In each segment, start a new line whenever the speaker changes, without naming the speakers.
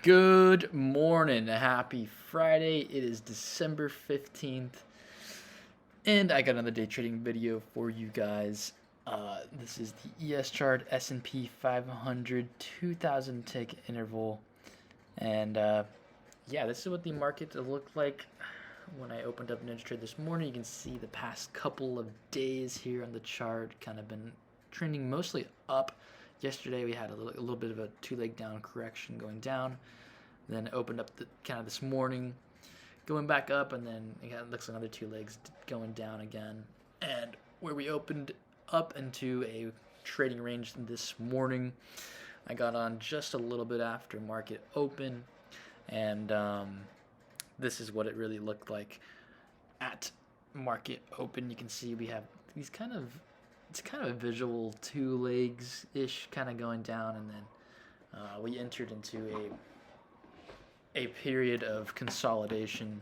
Good morning. Happy Friday. It is December 15th, and I got another day trading video for you guys. This is the ES chart, S&P 500, 2000 tick interval. And yeah, this is what the market looked like when I opened up NinjaTrade this morning. You can see the past couple of days here on the chart kind of been trending mostly up. Yesterday we had a little bit of a two-leg down correction going down, then opened up kind of this morning going back up, and then it looks like another two legs going down again. And where we opened up into a trading range this morning, I got on just a little bit after market open, and this is what it really looked like at market open. You can see we have these it's kind of a visual two legs ish kind of going down, and then we entered into a period of consolidation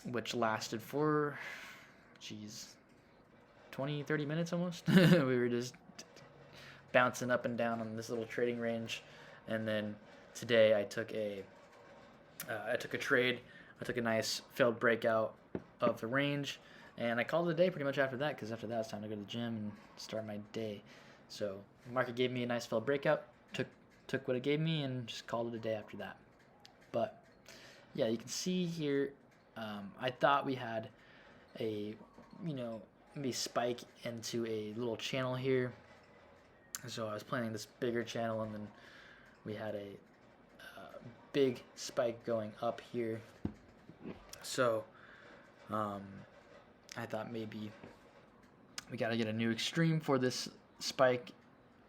which lasted for 20-30 minutes almost. We were just bouncing up and down on this little trading range, and then today I took a trade. I took a nice failed breakout of the range, and I called it a day pretty much after that, because after that it's time to go to the gym and start my day. So the market gave me a nice failed breakout, took what it gave me, and just called it a day after that. But yeah, you can see here, I thought we had a, maybe spike into a little channel here. So I was planning this bigger channel, and then we had a big spike going up here. So I thought maybe we got to get a new extreme for this spike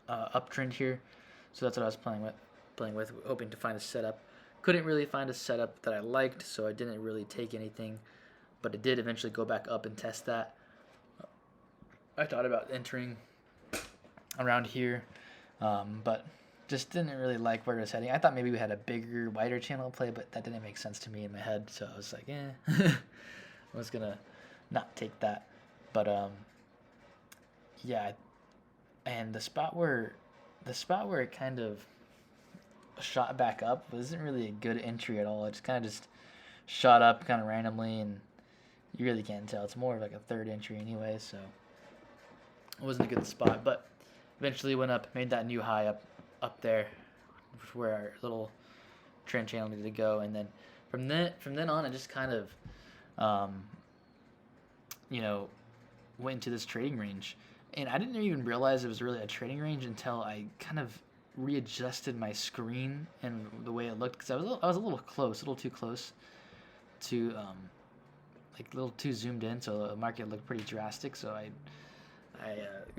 uptrend here. So that's what I was playing with, hoping to find a setup. Couldn't really find a setup that I liked, so I didn't really take anything. But it did eventually go back up and test that. I thought about entering around here, but just didn't really like where it was heading. I thought maybe we had a bigger, wider channel play, but that didn't make sense to me in my head. So I was like, I was gonna not take that. But yeah, and the spot where it kind of shot back up wasn't really a good entry at all. It just kind of shot up kind of randomly, and you really can't tell. It's more of like a third entry anyway, so it wasn't a good spot. But eventually went up, made that new high up there, where our little trend channel needed to go, and then from then on, it just kind of went into this trading range. And I didn't even realize it was really a trading range until I kind of readjusted my screen and the way it looked, because I was a little too close to like a little too zoomed in, so the market looked pretty drastic. So I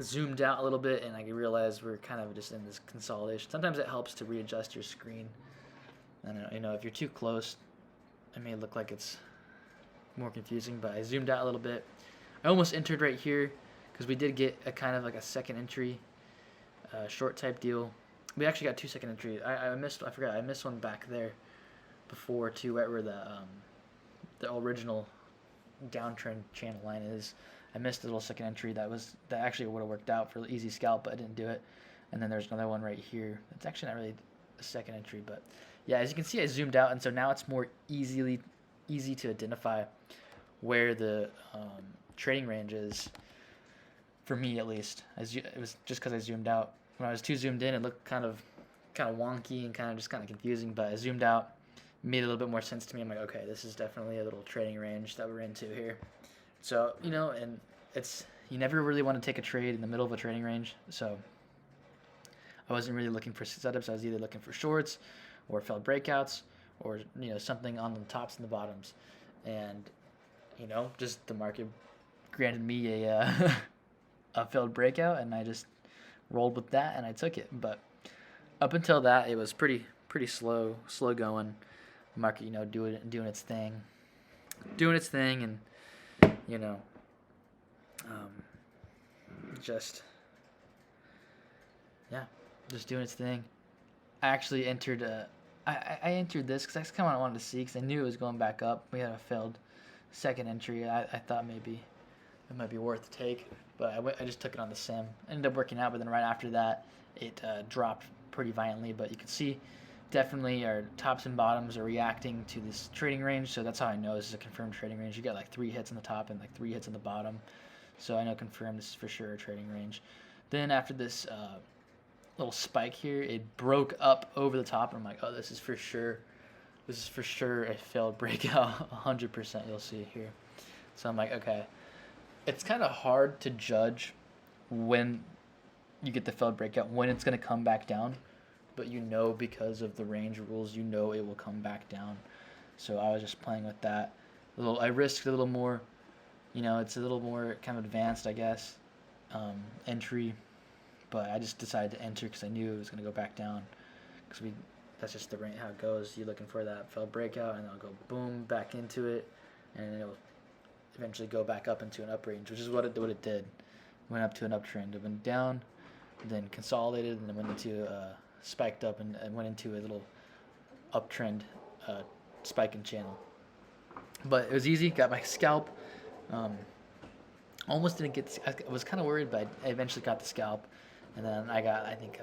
zoomed out a little bit, and I realized we're kind of just in this consolidation. Sometimes it helps to readjust your screen. And if you're too close, it may look like it's more confusing. But I zoomed out a little bit. I almost entered right here, because we did get a kind of like a second entry short type deal. We actually got 2 second entries. I forgot. I missed one back there before too, right where the original downtrend channel line is. I missed a little second entry that actually would have worked out for easy scalp, but I didn't do it. And then there's another one right here. It's actually not really a second entry, but yeah, as you can see, I zoomed out, and so now it's more easy to identify where the trading range is, for me at least. It was just because I zoomed out. When I was too zoomed in, it looked kind of wonky and kind of confusing. But I zoomed out, made a little bit more sense to me. I'm like, okay, this is definitely a little trading range that we're into here. So and you never really want to take a trade in the middle of a trading range. So I wasn't really looking for setups. I was either looking for shorts or failed breakouts, or something on the tops and the bottoms. And just the market granted me a a failed breakout, and I just rolled with that, and I took it. But up until that, it was pretty slow going. The market, doing its thing, and just doing its thing. I actually entered I entered this because that's kind of what I wanted to see, because I knew it was going back up. We had a failed second entry. I thought maybe it might be worth the take, but I just took it on the sim. Ended up working out, but then right after that, it dropped pretty violently. But you can see definitely our tops and bottoms are reacting to this trading range. So that's how I know this is a confirmed trading range. You got like 3 hits on the top and like 3 hits on the bottom. So I know confirmed this is for sure a trading range. Then after this little spike here, it broke up over the top, and I'm like, oh, this is for sure. This is for sure a failed breakout, 100%. You'll see here. So I'm like, okay. It's kind of hard to judge when you get the failed breakout, when it's going to come back down, but you know because of the range rules, you know it will come back down. So I was just playing with that. I risked a little more. You know, it's a little more kind of advanced, I guess, entry. But I just decided to enter because I knew it was going to go back down. Because that's just the range, how it goes. You're looking for that failed breakout, and it'll go boom back into it, and it'll eventually go back up into an up range, which is what it did. It went up to an uptrend. It went down, then consolidated, and then went into spiked up and went into a little uptrend spiking channel. But it was easy. Got my scalp. Almost didn't get. I was kind of worried, but I eventually got the scalp, and then I got, I think,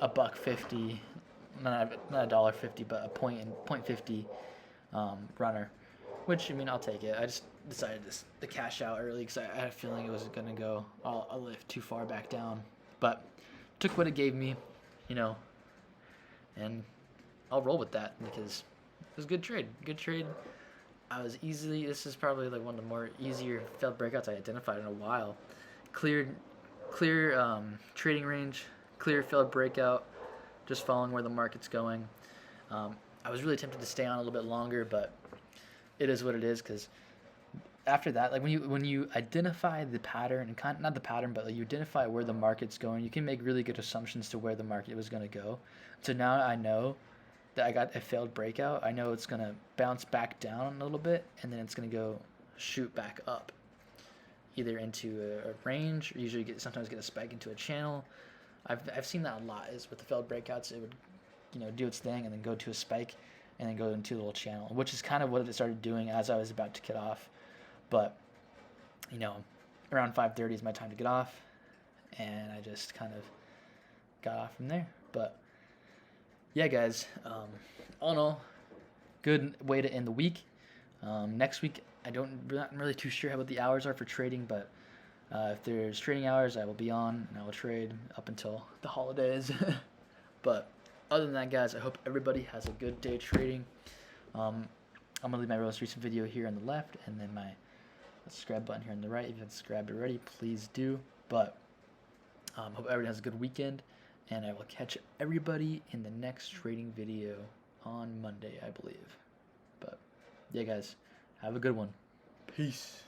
a $1.50, not $1.50, but a .50 runner, which, I mean, I'll take it. I just decided to cash out early because I had a feeling it wasn't gonna go a lift too far back down, but took what it gave me, you know, and I'll roll with that because it was a good trade. Good trade. This is probably like one of the more easier failed breakouts I identified in a while. Clear trading range, clear failed breakout, just following where the market's going. I was really tempted to stay on a little bit longer, but it is what it is, because after that, like when you identify the pattern, and not the pattern, but like you identify where the market's going, you can make really good assumptions to where the market was going to go. So now I know that I got a failed breakout. I know it's going to bounce back down a little bit, and then it's going to go shoot back up, either into a range, or usually sometimes get a spike into a channel. I've seen that a lot, is with the failed breakouts, it would, you know, do its thing and then go to a spike and then go into a little channel, which is kind of what it started doing as I was about to get off. But, you know, around 5:30 is my time to get off, and I just kind of got off from there. But yeah, guys, all in all, good way to end the week. Next week, not really too sure how what the hours are for trading, but if there's trading hours, I will be on, and I will trade up until the holidays. But other than that, guys, I hope everybody has a good day trading. I'm going to leave my most recent video here on the left, and then my subscribe button here on the right. If you haven't subscribed already, please do. But hope everybody has a good weekend, and I will catch everybody in the next trading video on Monday, I believe. But yeah, guys, have a good one. Peace.